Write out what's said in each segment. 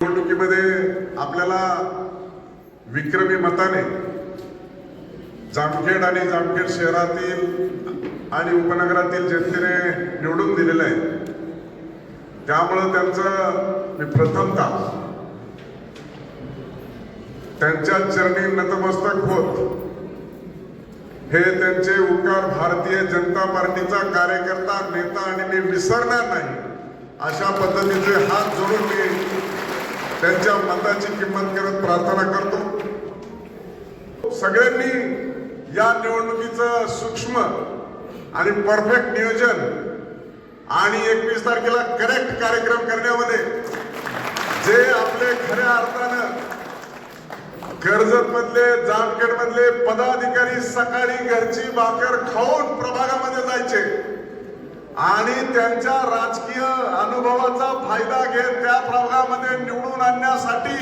निवडणुकीमध्ये आपल्याला विक्रमी मताने जामखेड आणि जामखेड शहरातील आणि उपनगरातील जनतेने निवडून दिलेलं आहे. त्यामुळे त्यांचं मी प्रथमतः त्यांच्या चरणी नतमस्तक होत हे त्यांचे उपकार भारतीय जनता पार्टीचा कार्यकर्ता नेता आणि मी विसरणार नाही अशा पद्धतीचे हात जोडून मी त्यांच्या मताची किंमत करत प्रार्थना करतो. सगळ्यांनी या निवडणुकीचं सूक्ष्म आणि परफेक्ट नियोजन आणि 21 तारखेला करेक्ट कार्यक्रम करण्यामध्ये जे आपले खऱ्या अर्थानं कर्जत मधले जामखेड मधले पदाधिकारी सकाळी घरची भाकर खाऊन प्रभागामध्ये जायचे आणि त्यांच्या राजकीय अनुभवाचा फायदा घेत त्या प्रभागामध्ये निवडून आणण्यासाठी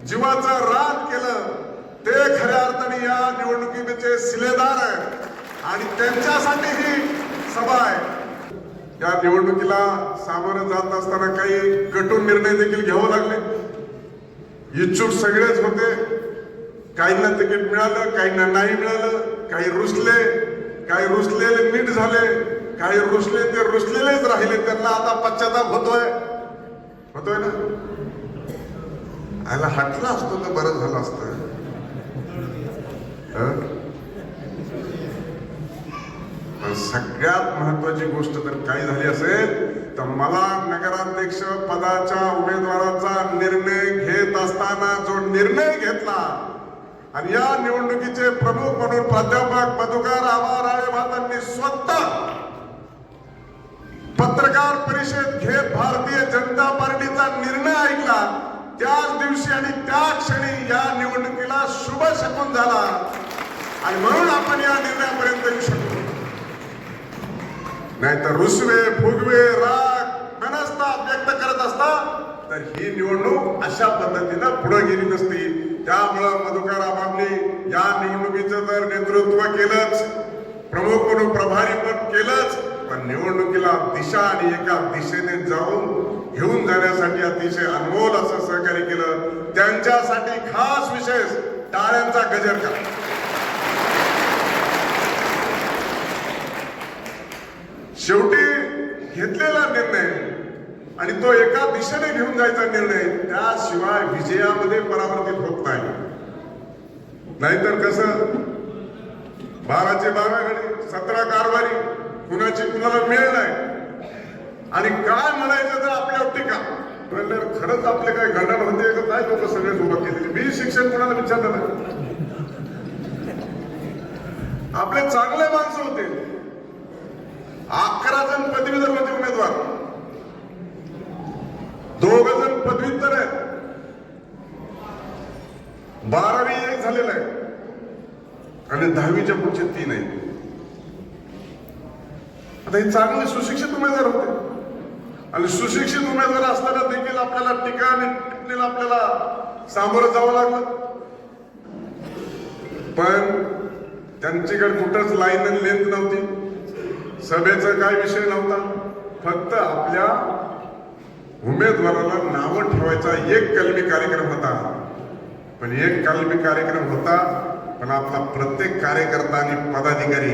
जीवाचं रान केलं ते खऱ्या अर्थाने या निवडणुकीचे शिलेदार आहेत आणि त्यांच्यासाठी ही सभा आहे. या निवडणुकीला सामोरं जात असताना काही कठोर निर्णय देखील घ्यावे लागले. इच्छुक सगळेच होते. काहींना तिकीट मिळालं, काहींना नाही मिळालं, काही रुसले, काही रुसलेले नीट झाले, काही रुसले ते रुसलेलेच राहिले. त्यांना आता पश्चाताप होतोय ना. आयला हटला असतो तर बरं झालं असतं. सगळ्यात महत्वाची गोष्ट तर काय झाली असेल तर मला नगराध्यक्ष पदाच्या उमेदवाराचा निर्णय घेत असताना जो निर्णय घेतला आणि या निवडणुकीचे प्रमुख म्हणून प्राध्यापक मधुकर राळेभातांनी स्वतः पत्रकार परिषद घेत भारतीय जनता पार्टीचा निर्णय ऐकला त्याच दिवशी आणि त्या क्षणी या निवडणुकीला शुभ शकून झाला आणि म्हणून आपण या निर्णयापर्यंत येऊ शकतो. नाहीतर रुसवे फुगवे राग मनस्ताप व्यक्त करत असता तर ही निवडणूक अशा पद्धतीनं पुढे गेली नसती. त्यामुळं मधुकर आबांनी या निवडणुकीचं तर नेतृत्व केलंच, प्रमुख म्हणून प्रभारी पण केलंच, पण निवडणुकीला दिशा आणि एका दिशेने जाऊन घेऊन जाण्यासाठी अतिशय अनमोल असं सहकार्य केलं. त्यांच्यासाठी खास विशेष टाळ्यांचा गजर करा. शेवटी घेतलेला निर्णय आणि तो एका दिशेने घेऊन जायचा निर्णय त्याशिवाय विजयामध्ये परावर्तित होत नाही. नाहीतर कसं 12चे 12 घडी 17 कारभारी कुणाची कुणाला मिळ नाही आणि काय म्हणायचं तर आपल्यावर टीका. खरंच आपले काय घडण होते का काय लोक सगळे सोबत केलेले. मी शिक्षण कुणाला विचारलं नाही. आपले चांगले माणसं होते. 11 जण पदवीधर होते उमेदवार, 2 जण पदव्युत्तर आहेत, 12वी एक झालेलं आहे आणि 10वीच्या पुढचे 3 आहेत. आता हे चांगले सुशिक्षित उमेदवार होते आणि सुशिक्षित उमेदवार असताना देखील आपल्याला टीका आणि टिप्पणीला आपल्याला सामोरं जावं लागलं. पण त्यांच्याकडे कुठंच लाईन आणि लेंथ नव्हती. सभेचा काय विषय नव्हता. फक्त आपल्या उमेदवाराला नावं ठेवायचा एक कलमी कार्यक्रम होता. पण एक कलमी कार्यक्रम होता पण आपला प्रत्येक कार्यकर्ता आणि पदाधिकारी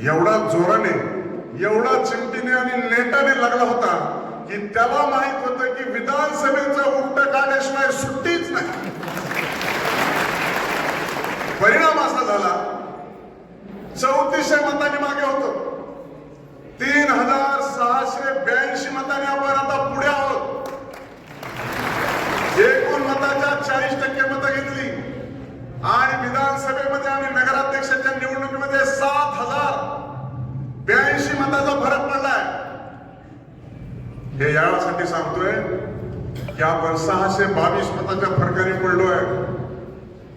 एवढा जोराने एवढा चिमटीने आणि नेटाने लागला होता की त्याला माहित होतं की विधानसभेचं उलट काढल्याशिवाय सुट्टीच नाही. परिणाम असा झाला 3400 मतांनी मागे होतो. 3682 मतांनी आपण आता पुढे आहोत. एकूण मताच्या 40% मतं घेतली आणि विधानसभेमध्ये आणि नगराध्यक्षाच्या निवडणुकीमध्ये 7082 मताचा फरक पडलाय. हे यासाठी सांगतोय की आपण 622 मताच्या फरकाने पडलोय.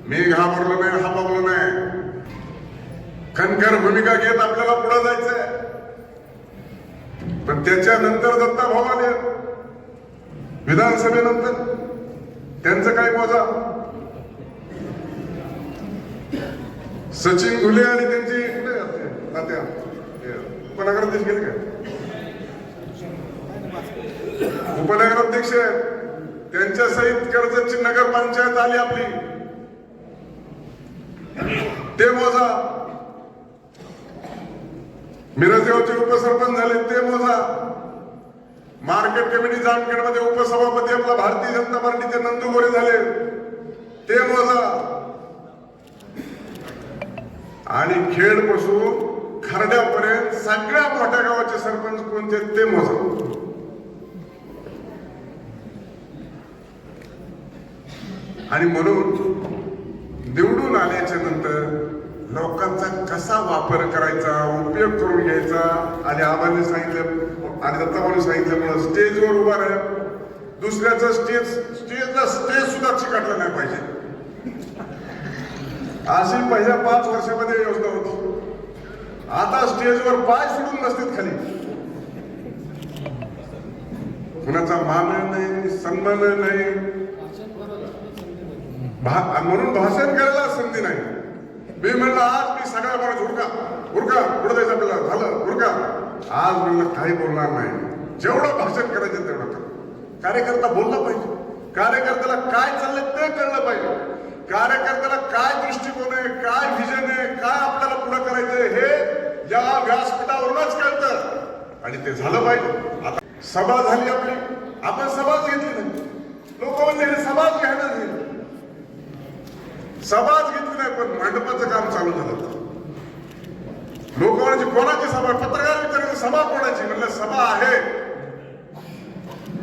मी घाबरलो नाही, हाबावलो नाही. खणखर भूमिका घेत आपल्याला पुढे जायचंय. पण त्याच्यानंतर दत्ता भाऊ आले विधानसभेनंतर. त्यांचं काय मोजा. सचिन घुले आणि त्यांची उपनगराध्यक्ष गेले काय उपनगराध्यक्ष त्यांच्या सहित कर्जतची नगरपंचायत आली आपली, ते मोजा. मिरजगावचे उपसरपंच झाले, ते मोजा. मार्केट कमिटी जामखेडमध्ये उपसभापती आपला भारतीय जनता पार्टीचे नंदू गोरे झाले, ते मोजा. आणि खेडपासून खर्ड्यापर्यंत सगळ्या मोठ्या गावाचे सरपंच कोणते ते मोजा. आणि म्हणून निवडून आल्याच्या नंतर लोकांचा कसा वापर करायचा, उपयोग करून घ्यायचा. आणि आबांनी सांगितलं आणि दत्ताभाऊनी सांगितल्यामुळे स्टेजवर उभा राहा. दुसऱ्याचं स्टेजला स्टेज सुद्धा चिकटलं नाही पाहिजे, अशी पहिल्या 5 वर्षामध्ये योजना होती. आता स्टेजवर पाय सोडून नसतील खाली, कुणाचा मान नाही, सन्मान नाही, म्हणून भाषण करायला संधी नाही. मी म्हणलं आज मी सगळ्या म्हणत उरका पुढे जायचं आपल्याला, झालं उरका. आज म्हणलं काही बोलणार नाही, जेवढं भाषण करायचं तेवढं कर. कार्यकर्ता बोलला पाहिजे, कार्यकर्त्याला काय चाललंय ते कळलं पाहिजे, कार्यकर्त्याला काय दृष्टिकोन आहे, काय व्हिजन आहे, काय आपल्याला पुढे करायचंय हे या व्यासपीठावरूनच कळतं. आणि ते झालं पाहिजे. आता सभा झाली आपली, आपण सभाच घेतली नाही. लोक म्हणले सभाच घ्यायला नाही, सभाच घेतली नाही, पण मंडपाचं काम चालू झालं. लोक म्हणायची कोणाची सभा, पत्रकार विचारायची सभा कोणाची, म्हणलं सभा आहे.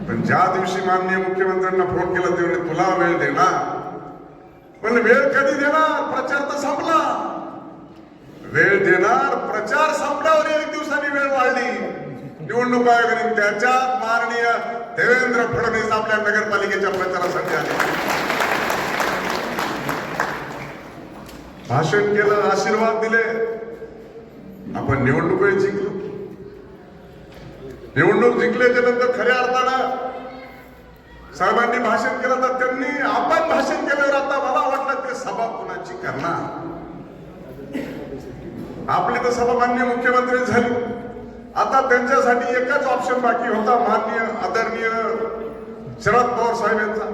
पण ज्या दिवशी माननीय मुख्यमंत्र्यांना फोन केला तेवढे तुला वेळ देणार, पण वेळ कधी देणार, प्रचार तर संपला. वेळ देणार, प्रचार संपल्यावर 1 दिवसांनी वेळ वाढली. निवडणूक आयोगाने त्याच्यात माननीय देवेंद्र फडणवीस आपल्या नगरपालिकेच्या प्रचारासाठी आले, भाषण केलं, आशीर्वाद दिले. आपण निवडणूक जिंकलो. निवडणूक जिंकल्याच्या नंतर खऱ्या अर्थानं साहेबांनी भाषण केलं, तर त्यांनी आपण भाषण केल्यावर आता मला वाटलं ते सभा कोणाची करणार. आपली तर सभा माननीय मुख्यमंत्री झाली. आता त्यांच्यासाठी एकच ऑप्शन बाकी होता, माननीय आदरणीय शरद पवार साहेब यांचा,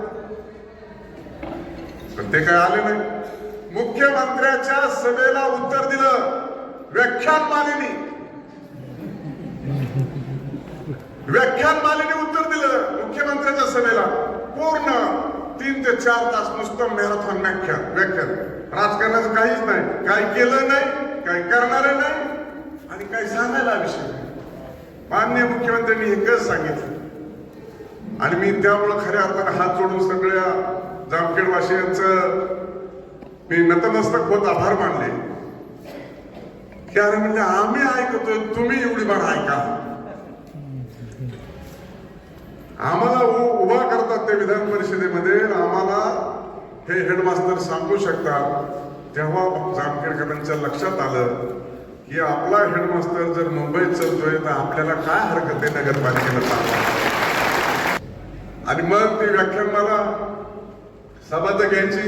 पण ते काय आले नाही. मुख्यमंत्र्याच्या सभेला उत्तर दिलं व्याख्यानमालेने उत्तर दिलं मुख्यमंत्र्याच्या सभेला. पूर्ण 3 ते 4 तास नुसतं मॅरेथॉन व्याख्यान. राजकारणाचं काहीच नाही, काय केलं नाही, काय करणार नाही आणि काय सांगायला विषय. माननीय मुख्यमंत्र्यांनी एकच सांगितलं. आणि मी त्यामुळे खऱ्या अर्थाने हात जोडून सगळ्या जामखेडवासियांचं मी नतमस्तक होत आभार मानले की अरे म्हणजे आम्ही ऐकतोय, तुम्ही एवढी बार ऐका. आम्हाला उभा करतात ते विधान परिषदेमध्ये, आम्हाला हे हेडमास्टर सांगू शकतात. तेव्हा जामखेडकरांच्या लक्षात आलं की आपला हेडमास्टर जर मुंबईत चालतोय तर आपल्याला काय हरकत आहे नगरपालिकेला चालवा. आणि मग ती व्याख्यानमाला सभा तर घ्यायची,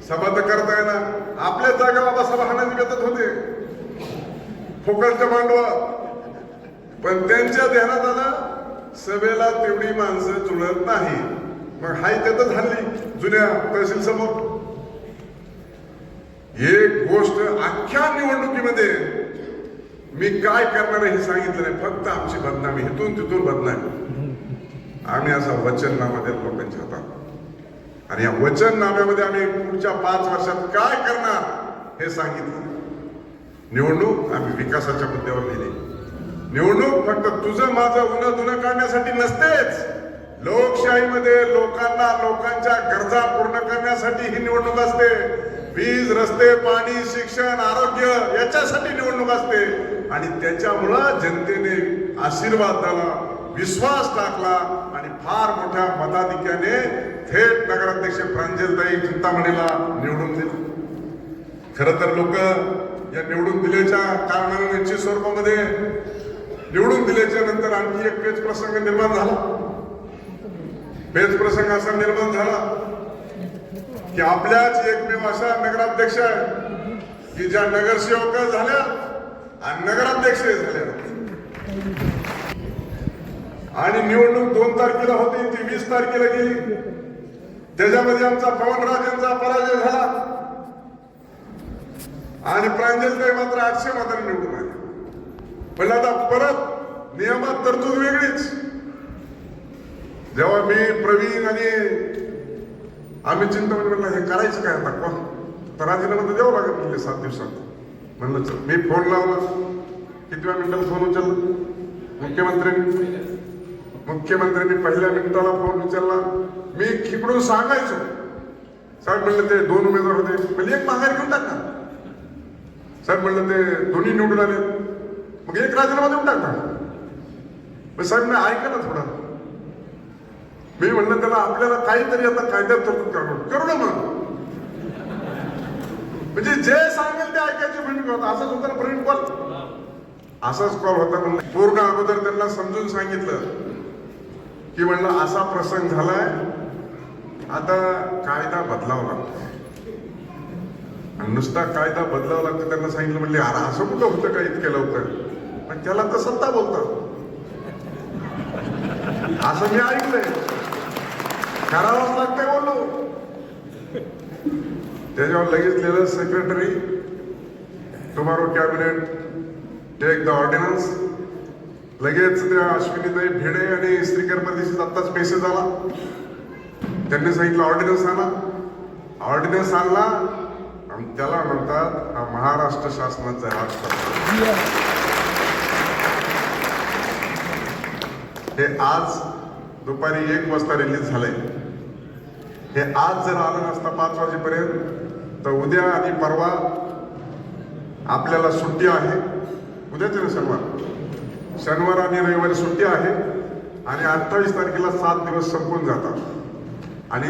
सभा तर करता येणार. आपल्या जागा बाबा सभा हाणाची बेतात होते, फुकटच्या मांडवा. पण त्यांच्या ध्यानात आलं सभेला तेवढी माणसं जुळत नाही. मग हाय त्यातच हल्ली जुन्या तहसील समोर. एक गोष्ट अख्ख्या निवडणुकीमध्ये मी काय करणार हे सांगितलं नाही, फक्त आमची बदनामी, इथून तिथून बदनामी. आम्ही असा वचननामा देत लोकांच्या हातात. आणि या वचननाम्यामध्ये आम्ही पुढच्या 5 वर्षात काय करणार हे सांगितलं. निवडणूक आम्ही विकासाच्या मुद्द्यावर दिली. निवडणूक फक्त तुझं माझं उन्हा धुणं काढण्यासाठी नसतेच. लोकशाहीमध्ये लोकांच्या गरजा पूर्ण करण्यासाठी ही निवडणूक असते. वीज, रस्ते, पाणी, शिक्षण, आरोग्य याच्यासाठी निवडणूक असते. आणि त्याच्यामुळं जनतेने आशीर्वाद दिला, विश्वास टाकला आणि फार मोठ्या मताधिक्याने थेट नगराध्यक्ष प्रांजलताई चिंतामणीला निवडून दिले. खरं तर लोक या निवडून दिल्याच्या कारणाने निश्चित स्वरूपामध्ये निवडून दिल्याच्या नंतर आणखी एक पेच प्रसंग निर्माण झाला. पेच प्रसंग असा निर्माण झाला की आपल्याच एकमेव अशा नगराध्यक्ष आहे की ज्या नगरसेवक झाल्या आणि नगराध्यक्ष झाल्या. आणि निवडणूक 2 तारखेला होती, ती 20 तारखेला गेली. त्याच्यामध्ये आमचा पवनराजेंचा पराजय झाला आणि प्रांजलताई मात्र 800 मतांनी निवडून आले. पण आता परत नियमात तरतूद वेगळीच. जेव्हा मी प्रवीण आणि आम्ही चिंतामणी म्हणलं हे करायचं काय आता कोण तर राजीनामा तर द्यावं लागेल म्हणजे 7 दिवसात. म्हणलं चल. मी फोन लावला, कितव्या मिनिटाला फोन उचलला मुख्यमंत्र्यांनी पहिल्या मिनिटाला फोन उचलला. मी खिपडून सांगायचो, साहेब म्हणलं ते 2 उमेदवार होते, म्हणजे एक माघार घेऊन टाका. साहेब म्हणलं ते दोन्ही निवडून आले, मग एक राजीनामा देऊन टाका. मग साहेब मी ऐका ना थोडं. मी म्हणलं त्याला आपल्याला काहीतरी आता कायद्यात तरतूद करू ना मग. म्हणजे जे सांगेल ते ऐकायची भूमिका होता. असंच होतं ना प्रवीण कॉल, असाच कॉल होता. म्हणलं पूर्ण अगोदर त्यांना समजून सांगितलं की म्हणलं असा प्रसंग झालाय, आता कायदा बदलावा लागतो. आणि नुसता कायदा बदलावा लागतो त्यांना सांगितलं. म्हणले अरे असं कुठं होतं का इतक्या लवकर, पण त्याला तर सत्ता बोलतात असं मी ऐकलंय. करावंच लागतंय बोललो. त्याच्यावर लगेच लिहिलं, secretary tomorrow cabinet take the ordinance. लगेच त्या अश्विनीताई भिडे आणि श्रीकर परदेशी आत्ताच मेसेज आला. त्यांनी सांगितलं ऑर्डिनन्स आणा. ऑर्डिनन्स आणला आणि त्याला म्हणतात हा महाराष्ट्र शासनाचा राजपत्र. हे आज दुपारी 1 वाजता रिलीज झालंय. हे आज जर आलं नसतं 5 वाजेपर्यंत तर उद्या आणि परवा आपल्याला सुट्टी आहे. उद्याच ना शनिवार आणि रविवारी सुट्टी आहे आणि 28 तारखेला 7 दिवस संपून जातात. आणि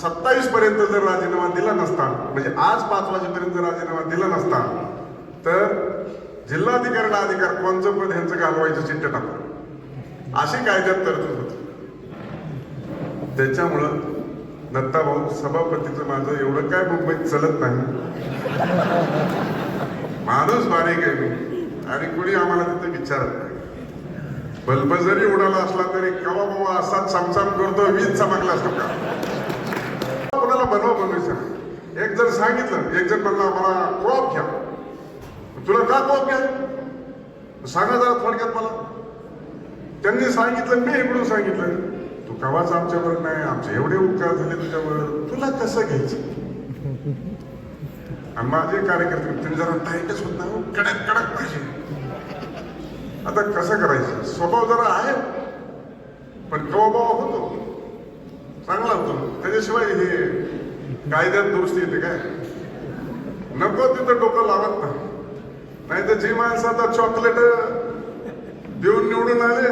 27 पर्यंत जर राजीनामा दिला नसता, म्हणजे आज 5 वाजेपर्यंत जर राजीनामा दिला नसता तर जिल्हाधिकाऱ्याला अधिकार कोणचं पद ह्यांचं घालवायचं चिठ्ठ्या टाकून अशी कायद्यात तरतूद होती. त्याच्यामुळं दत्ताभाऊ सभापतीचं माझं एवढं काय मुंबईत चलत नाही. माणूस बारीक आहे मी आणि कुणी आम्हाला तिथे विचारत नाही. बल्ब जरी उडाला असला तरी कवा बाबा असा चमचम करतो, वीज चमकला असतो का कोणाला बनवायचं. एक जर सांगितलं, एक जण म्हणला मला कोप घ्या, तुला का कोप घ्या सांगा जरा थोडक्यात मला. त्यांनी सांगितलं, मी इकडून सांगितलं, तू कवाच आमच्यावर नाही, आमचे एवढे उपकार झाले तुझ्यावर, तुला कसं घ्यायचं. आणि माझे कार्यकर्ते तुम्ही जरा टाईटच होत नाही, कडक कडक पाहिजे. आता कसं करायचं, स्वभाव जरा आहे पण कवाबावा होतो, चांगला होतो. त्याच्याशिवाय हे कायद्यात दुरुस्ती येते काय, नको तिथं डोकं लावत नाही. तर जी माणसं आता चॉकलेट देऊन निवडून आले,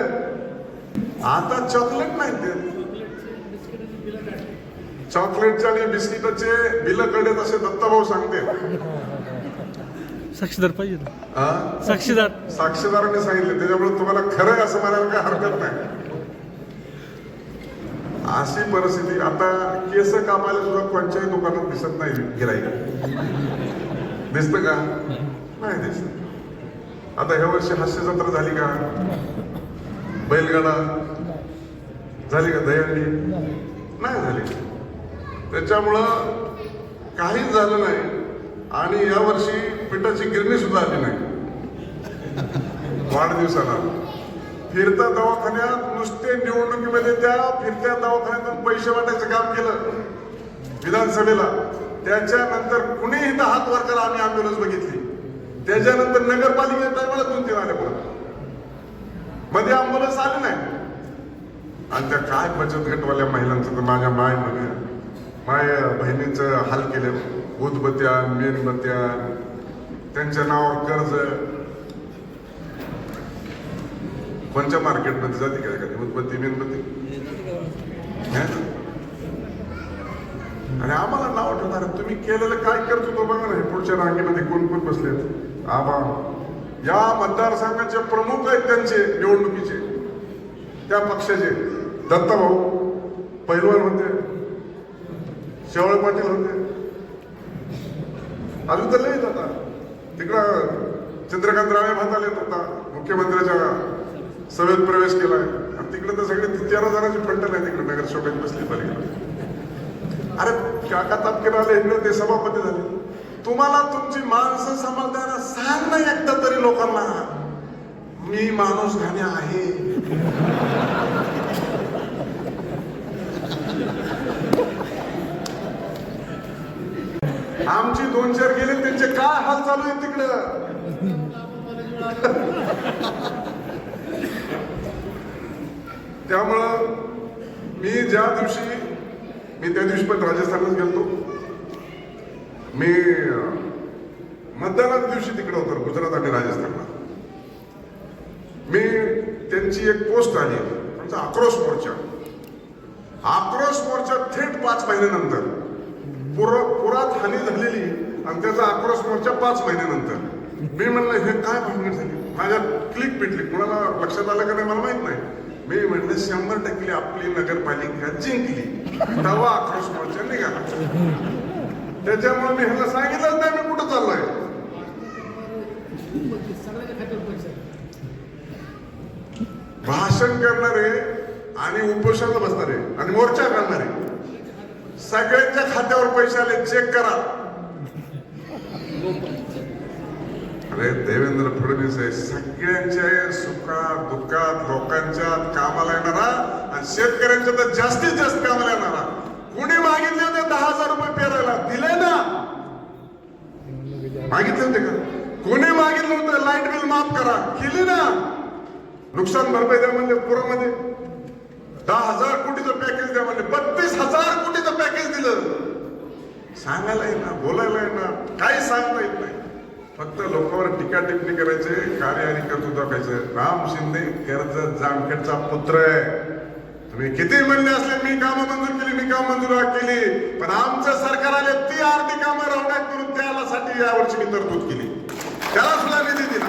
आता चॉकलेट नाही देत. चॉकलेटचे आणि बिस्किटाचे बिल कळले तसे दत्ताभाऊ सांगते. साक्षीदार पाहिजे साक्षीदारांनी सांगितले. त्याच्यामुळे तुम्हाला खरं असं म्हणायला काय हरकत नाही. अशी परिस्थिती. आता केस कापायला सुद्धा कोणत्याही दुकानात दिसत नाही गिराईक. दिसत का? नाही दिसत. आता ह्या वर्षी हास्य जत्रा झाली का, बैलगाडा झाली का, दहीहंडी नाही झाली. त्याच्यामुळं काहीच झालं नाही. आणि यावर्षी पिठाची गिरणी सुद्धा आली नाही वाढदिवसाला. फिरता दवाखान्यात नुसते निवडणुकीमध्ये त्या फिरत्या दवाखान्यातून पैसे वाटायचं काम केलं विधानसभेला. त्याच्यानंतर कुणीही इथं हात वर करा, आम्ही ॲम्ब्युलन्स बघितली. त्याच्यानंतर नगरपालिकेच्या टायमाला 2-3 आले मध्ये ॲम्ब्युलन्स आली नाही. आणि त्या काय बचत गटवाल्या महिलांचं तर माझ्या माय बहिणीचं हाल केलं. उदबत्त्या, मेणबत्त्या, त्यांच्या नावावर कर्ज. कोणत्या मार्केटमध्ये जाते काय का उदबत्ती मेणबत्ती. आणि आम्हाला नाव ठेवणार, तुम्ही केलेलं काय करत होतो बघा ना. हे पुढच्या रांगेमध्ये कोण कोण बसलेत. आबा या मतदारसंघाचे प्रमुख आहेत त्यांचे निवडणुकीचे, त्या पक्षाचे. दत्ताभाऊ पैलवान होते, शेवाळे पाटील होते, अजून तर लई होता. तिकडं चंद्रकांत राणे भाताला येत होता, मुख्यमंत्र्याच्या सभेत प्रवेश केलाय. तिकडे तर सगळे 13 जणांची फंटल आहे तिकडे नगरसेवकांची बसली पलीकडे. अरे काका तापकीर आले इकडे ते सभापती झाले. तुम्हाला तुमची माणसं सांभाळताना सांग ना एकदा तरी लोकांना मी माणूस घाणे आहे. आमची 2-4 गेले त्यांचे काय हाल चालू आहेत तिकडं. त्यामुळं मी त्या दिवशी पण राजस्थानलाच गेलतो. मी मतदानाच्या दिवशी तिकडे होतो गुजरात आणि राजस्थानला. मी त्यांची एक पोस्ट आली त्यांचा आक्रोश मोर्चा थेट 5 महिन्यानंतर पुरात हानी झालेली आणि त्याचा आक्रोश मोर्चा 5 महिन्यानंतर. मी म्हणलं हे काय भानगड झाली. माझ्या क्लिक पेटली. कुणाला लक्षात आलं का नाही मला माहित नाही. मी म्हणलं 100% आपली नगरपालिका जिंकली. तेव्हा आक्रोश मोर्चा निघाला. त्याच्यामुळे मी ह्याला सांगितलंच नाही मी कुठं चाललोय. भाषण करणारे आणि उपोषणाला बसणारे आणि मोर्चा करणारे सगळ्यांच्या खात्यावर पैसे आले चेक करा. अरे देवेंद्र फडणवीस आहे सगळ्यांच्या सुखात दुःखात लोकांच्या कामाला येणारा आणि शेतकऱ्यांच्या तर जास्तीत जास्त कामाला येणारा. कुणी मागितले होते 10,000 रुपये पेरायला दिले ना. मागितले होते का. कोणी मागितलं होतं लाईट बिल माफ करा केली ना. नुकसान भरपाई द्या म्हणजे पुरामध्ये 10,000 कोटीचं पॅकेज द्या म्हणजे 32,000 कोटीचं पॅकेज दिलं. सांगायला येत ना बोलायला येत ना काही सांगता येत नाही. फक्त लोकांवर टीका टिप्पणी करायचे कार्य आणि कर्तृत्व दाखवायचं. राम शिंदे कर्जत जामखेडचा पुत्र आहे. तुम्ही किती म्हणले असले मी कामं मंजूर केली पण आमचं सरकार आले ती अर्धी कामं राहण्यात करून त्यासाठी यावर्षी मी तरतूद केली. त्याला सुद्धा निधी दिला.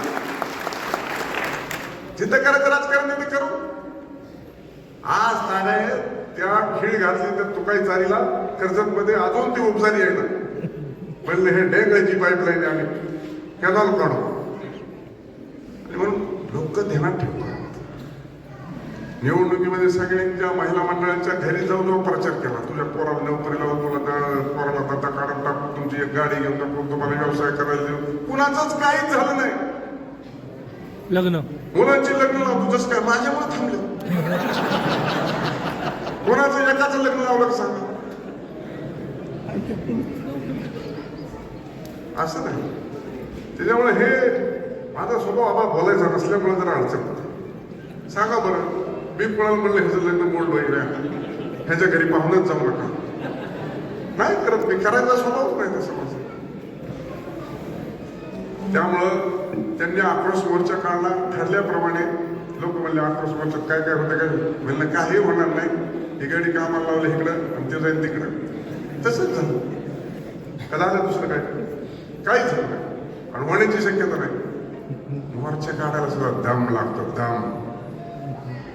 जिथं करायचं राजकारण तिथे करू. आज नाणे त्या खीळ घातली तर तुकाई चारीला कर्जत मध्ये अजून ती उपजारी आहे ना. म्हणले हे डेंगळची पाईपलाईन आम्ही कॅनॉल काढू म्हणून लोक ध्यानात ठेवतात. निवडणुकीमध्ये सगळ्यांच्या महिला मंडळांच्या घरी जाऊन प्रचार केला. तुझ्या पोराला नोकरीला पोराला दाता काढून टाकू तुमची एक गाडी घेऊन टाकू तुम्हाला व्यवसाय करायला देऊ. कुणाचंच काहीच झालं नाही. लग्न मुलांची लग्न लावतो जसं काय माझ्यामुळे थांबले. कोणाचं एकाचं लग्न लावलं का सांगा. असं नाही. त्याच्यामुळे हे माझा स्वभाव आबा बोलायचा नसल्यामुळे जरा अडचण होते. सांगा बरं मी कोणाला म्हणलं ह्याचं लग्न मोड वगैरे ह्याच्या घरी पाहूनच जाऊ नका. नाही करत मी करायचा स्वभावच नाही तसं माझं. त्यामुळं त्यांनी आक्रोश मोर्चा काढला. ठरल्याप्रमाणे लोक म्हणले आक्रोश मोर्चात काय होतं काय म्हणलं काही होणार नाही. ही गाडी कामाला लावलं इकडं आणि ते जाईल तिकडं. तसंच झालं. कदाचित दुसरं काहीच झालं नाही आणि होण्याची शक्यता नाही. मोर्चा काढायला सुद्धा दम लागतो दम.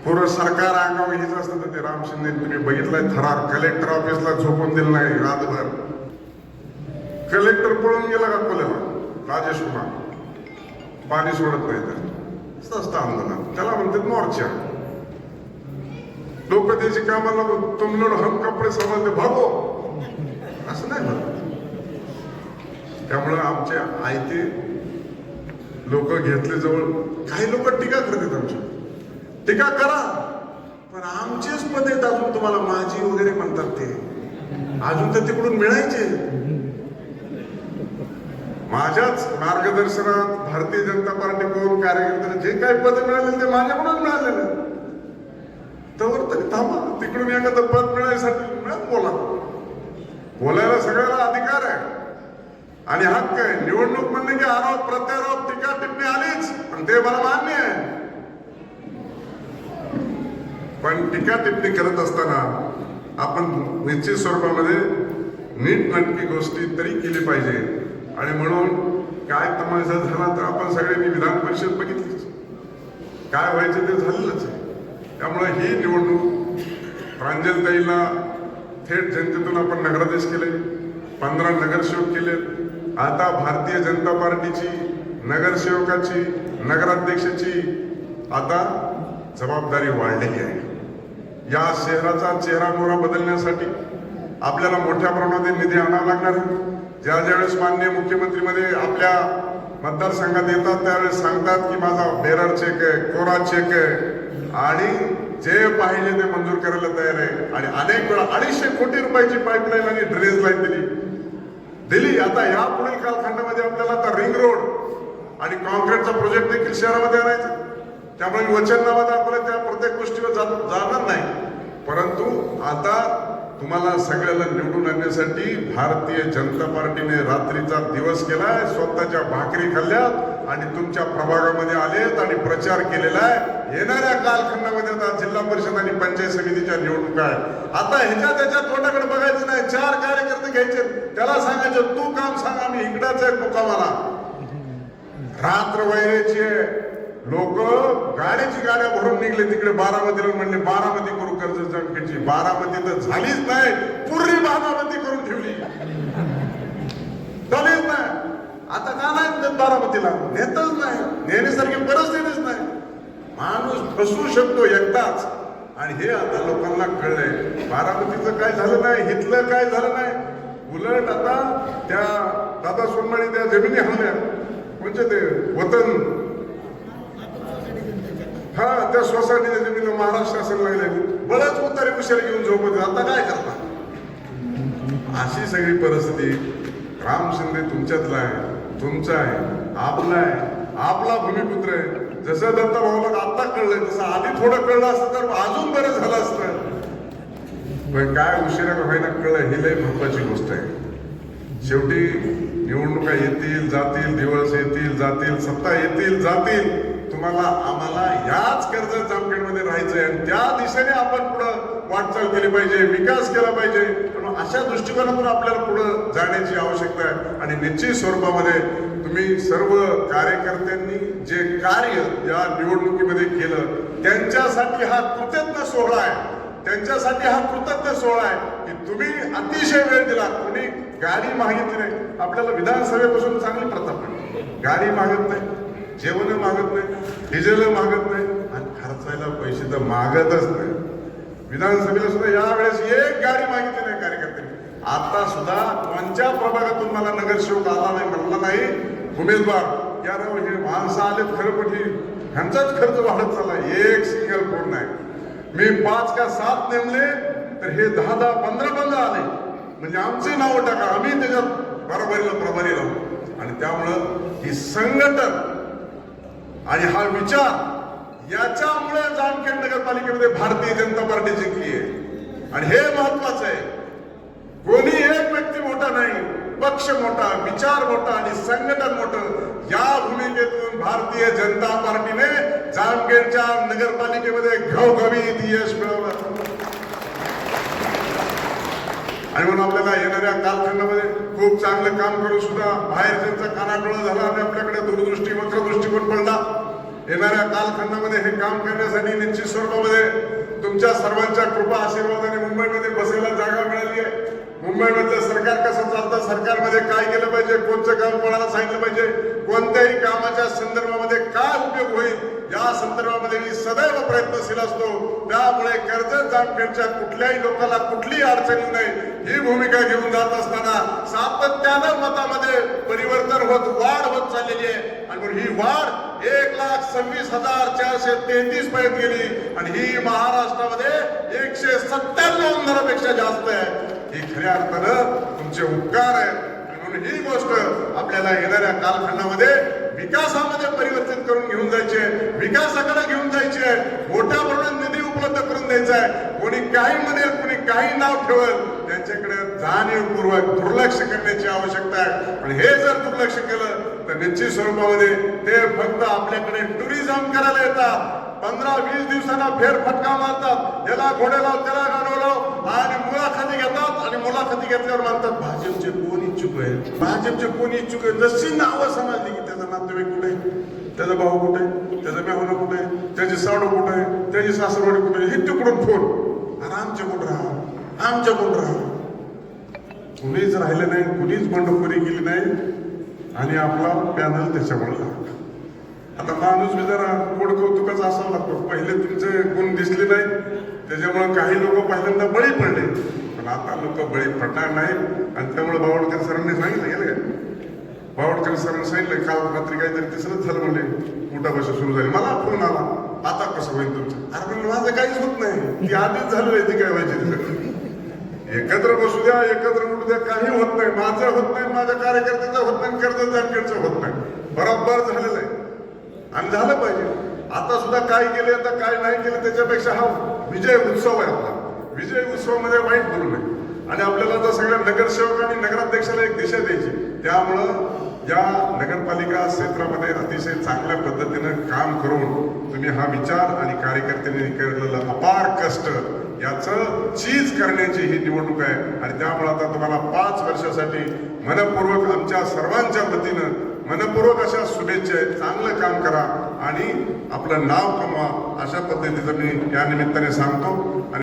पूर्ण सरकार अंगावर हेच असतं तर ते राम शिंदे तुम्ही बघितलंय थरार कलेक्टर ऑफिसला झोपून दिलं नाही रातभर. कलेक्टर पळून गेला का कोल्याला राजेश कुमार पाणी सोडत नाही तर असतं आंदोलन त्याला म्हणतात मोर्चा. लोक त्याची कामाला तुम लोग हम कपडे समजते भागो असं नाही म्हणत. त्यामुळं आमचे आयते लोक घेतले जवळ. काही लोक टीका करतात आमची. टीका करा पण आमचेच पद आहेत अजून तुम्हाला माझी वगैरे म्हणतात ते अजून तर तिकडून मिळायचे. माझ्याच मार्गदर्शनात भारतीय जनता पार्टी कोण कार्यकर्त्यांना जे काही पद मिळाले ते माझ्याकडून मिळालेले. तर तरी थांबा. तिकडून एखादं पद मिळायसाठी बोलायला सगळ्याला अधिकार आहे आणि हक्क आहे. निवडणूक म्हणणे की आरोप प्रत्यारोप टीका टिप्पणी आलीच आणि ते मला मान्य आहे. पण टीका टिप्पणी करत असताना आपण निश्चित स्वरूपामध्ये नीट नाटकी गोष्टी तरी केली पाहिजे. आणि म्हणून काय तमाशा झाला तर आपण सगळ्यांनी विधान परिषद बघितलीच. काय व्हायचं ते झालेलंच आहे. त्यामुळे ही निवडणूक प्रांजलताईला थेट जनतेतून आपण नगराधीश केले. 15 नगरसेवक केले. आता भारतीय जनता पार्टीची नगरसेवकाची नगराध्यक्षाची आता जबाबदारी वाढलेली आहे. या शहराचा चेहरा मोहरा बदलण्यासाठी आपल्याला मोठ्या प्रमाणात निधी आणावा लागणार आहे. ज्यावेळेस माननीय मुख्यमंत्री मध्ये आपल्या मतदारसंघात येतात त्यावेळेस सांगतात की माझा बेरर चेक आहे, कोरा चेक आहे आणि जे पाहिजे ते मंजूर करायला तयार आहे. आणि अनेक वेळा 250 कोटी रुपयाची पाईपलाईन आणि ड्रेनेज लाईन दिली. आता या पुढील कालखंडामध्ये आपल्याला आता रिंग रोड आणि कॉन्क्रीटचा प्रोजेक्ट देखील शहरामध्ये आणायचा. त्यामुळे वचननामा दाखवलं त्या प्रत्येक गोष्टीवर जाणार नाही. परंतु आता तुम्हाला सगळ्याला निवडून आणण्यासाठी भारतीय जनता पार्टीने रात्रीचा दिवस केलाय, स्वतःच्या भाकरी खाल्ल्यात आणि तुमच्या प्रभागामध्ये आलेत आणि प्रचार केलेला आहे. येणाऱ्या कालखंडामध्ये आता जिल्हा परिषद आणि पंचायत समितीच्या निवडणुका आहे. आता ह्याच्या त्याच्या तोंडाकडे बघायचं नाही. 4 कार्यकर्ते घ्यायचे, त्याला सांगायचं तू काम सांग, आम्ही इकडाच आहे मुकामाला. रात्र वैरेची लोक गाड्याची गाड्या भरून निघले तिकडे बारामतीला. म्हणले बारामती करू कर्ज जामखेडची. बारामती तर झालीच नाही, पूर्वी बारामती करून ठेवली, झालीच नाही. आता का नाही बारामतीला नेतच नाही, नेण्यासारखी परिस्थितीच नाही. माणूस फसवू शकतो एकदाच. आणि हे आता लोकांना कळलंय. बारामतीचं काय झालं नाही, हितलं काय झालं नाही. उलट आता त्या दादा सोनमाळी त्या जमिनी हल्ल्या, म्हणजे ते वतन त्या सोसायटीच्या जमिनीला महाराष्ट्र शासन लागले. बरंच उतारे उशारी घेऊन झोपत. आता काय करता? अशी सगळी परिस्थिती. राम शिंदे तुमच्यातला आहे, तुमचा आहे, आपला आहे, आपला भूमिपुत्र आहे. जसं दत्ता भाऊला आता कळलंय तसं आधी थोडं कळलं असतं तर अजून बरं झालं असतं. पण काय उशिरा व्हायला कळलं ही लय महत्वाची गोष्ट आहे. शेवटी निवडणुका येतील जातील, दिवस येतील जातील, सत्ता येतील जातील. तुम्हाला आम्हाला याच कर्जत जामखेडमध्ये राहायचंय आणि त्या दिशेने आपण पुढं वाटचाल केली पाहिजे, विकास केला पाहिजे. अशा दृष्टिकोनातून आपल्याला पुढं जाण्याची आवश्यकता आहे. आणि निश्चित स्वरूपामध्ये तुम्ही सर्व कार्यकर्त्यांनी जे कार्य या निवडणुकीमध्ये केलं त्यांच्यासाठी हा कृतज्ञ सोहळा आहे. त्यांच्यासाठी हा कृतज्ञ सोहळा आहे की तुम्ही अतिशय वेळ दिला. कोणी गाडी मागितली नाही. आपल्याला विधानसभेपासून चांगली प्रथा पडली. गाडी मागत नाही, जेवण मागत नाही, डिझेल मागत नाही आणि खर्चायला पैसे तर मागतच नाही. विधानसभेला सुद्धा यावेळेस एक गाडी मागितली नाही कार्यकर्त्यांनी. आता सुद्धा कोणत्या प्रभागातून मला नगरसेवक आला नाही, म्हणला नाही उमेदवार या हे माणसं आलेत खरं, पण ह्यांचाच खर्च वाढत चालला. एक सिंगल कोण नाही. मी 5 का 7 नेमले तर हे 10, 15 आले. म्हणजे आमचे नाव टाका, आम्ही त्याच्यात बरोबरीला प्रभारी राहू. आणि त्यामुळं ही संघटन आणि हा विचार याच्यामुळे जामखेड नगरपालिकेमध्ये भारतीय जनता पार्टी जिंकली आहे. आणि हे महत्वाचं आहे. कोणी एक व्यक्ती मोठा नाही, पक्ष मोठा, विचार मोठा आणि संघटन मोठं. या भूमिकेतून भारतीय जनता पार्टीने जामखेडच्या नगरपालिकेमध्ये घवघवीत यश मिळवलं. आणि म्हणून आपल्याला येणाऱ्या कालखंडामध्ये खूप चांगलं काम करून सुद्धा बाहेर त्यांचा कानाडोळा झाला आणि आपल्याकडे दूरदृष्टी वक्र दृष्टिकोन पडला. येणाऱ्या कालखंडामध्ये हे काम करण्यासाठी निश्चित स्वरूपामध्ये तुमच्या सर्वांच्या कृपा आशीर्वादाने मुंबईमध्ये बसायला जागा मिळाली आहे. मुंबईमधलं सरकार कसं चालतं, सरकारमध्ये काय केलं पाहिजे, कोणतं काम कोणाला सांगितलं पाहिजे, कोणत्याही कामाच्या संदर्भामध्ये काय उपयोग होईल या संदर्भामध्ये मी सदैव प्रयत्नशील असतो. त्यामुळे कर्जत जामखेडच्या कुठल्याही लोकांना कुठलीही अडचणी नाही ही भूमिका घेऊन जात असताना सातत्यानं मतामध्ये परिवर्तन होत वाढ होत चाललेली आहे. आणि म्हणून ही वाढ 1,26,433 पर्यंत गेली आणि ही महाराष्ट्रामध्ये 197 आमदारापेक्षा जास्त आहे. ही खऱ्या अर्थानं तुमचे उपकार आहेत. म्हणून ही गोष्ट आपल्याला येणाऱ्या कालखंडामध्ये विकासामध्ये परिवर्तित करून घेऊन जायचे, विकासाकडे घेऊन जायचे आहे. मोठ्या प्रमाणात निधी उपलब्ध करून द्यायचा आहे. कोणी काही म्हणेल, कोणी काही नाव ठेवल, त्यांच्याकडे जाणीवपूर्वक दुर्लक्ष करण्याची आवश्यकता आहे. आणि हे जर दुर्लक्ष केलं तर निश्चित स्वरूपामध्ये ते फक्त आपल्याकडे टुरिझम करायला येतात. 15-20 दिवसांना फेरफटका मारतात, याला घोडे लाव, त्याला गाडव लाव आणि मुलाखती घेतात. आणि मुलाखती घेतल्यावर म्हणतात भाजपचे कोण इच्छुक आहे, भाजपचे कोण इच्छुक आहे. जशी नावं समजली की त्याचा नातेवाईक कुठे, त्याचा भाऊ कुठे, त्याचा मेहना कुठे, त्याची साडू कुठे, त्याची सासरवाडी कुठे, हे तिकडून फोन. आणि आमच्या कोण राहा, आमच्या कोण राहा. कुणीच राहिलं नाही, कुणीच बंडखोरी केली नाही आणि आपला पॅनल त्याच्यामुळे लागला. आता माणूस बी जरा गोड कौतुकाचा असावा लागतो. पहिले तुमचे गुण दिसले नाही, त्याच्यामुळे काही लोक पहिल्यांदा बळी पडले, पण आता लोक बळी पडणार नाही. आणि त्यामुळे बावडकर सरांनी सांगितलं गेलं काय, बावडकर सरांनी सांगितलं काल रात्री काहीतरी तिसरंच झालं म्हणले, उठाबशा सुरू झाली. मला फोन आला, आता कसं होईल तुमचं? अरे म्हणलं माझं काहीच होत नाही, ती आधीच झालं आहे, ती काय व्हायची. एकत्र बसू द्या, एकत्र उठू द्या, काही होत नाही. माझं होत नाही, माझ्या कार्यकर्त्याचं होत नाही, कर्जत जानकरचं होत नाही. बरोबर झालेलं आहे आणि झालं पाहिजे. आता सुद्धा काय केले, आता काय नाही केलं, त्याच्यापेक्षा हा विजय उत्सव आहे आपला. विजय उत्सवामध्ये वाईट बोलू नये. आणि आपल्याला आता सगळ्या नगरसेवक आणि नगराध्यक्षाला एक दिशा द्यायची. त्यामुळं या नगरपालिका क्षेत्रामध्ये अतिशय चांगल्या पद्धतीनं काम करून तुम्ही हा विचार आणि कार्यकर्त्यांनी केलेलं अपार कष्ट याचं चीज करण्याची ही निवडणूक आहे. आणि त्यामुळे आता तुम्हाला 5 वर्षासाठी मनपूर्वक आमच्या सर्वांच्या वतीनं मनपूर्वक अशा शुभेच्छा आहेत. चांगलं काम करा आणि आपलं नाव कमवा, अशा पद्धतीचं मी या निमित्ताने सांगतो.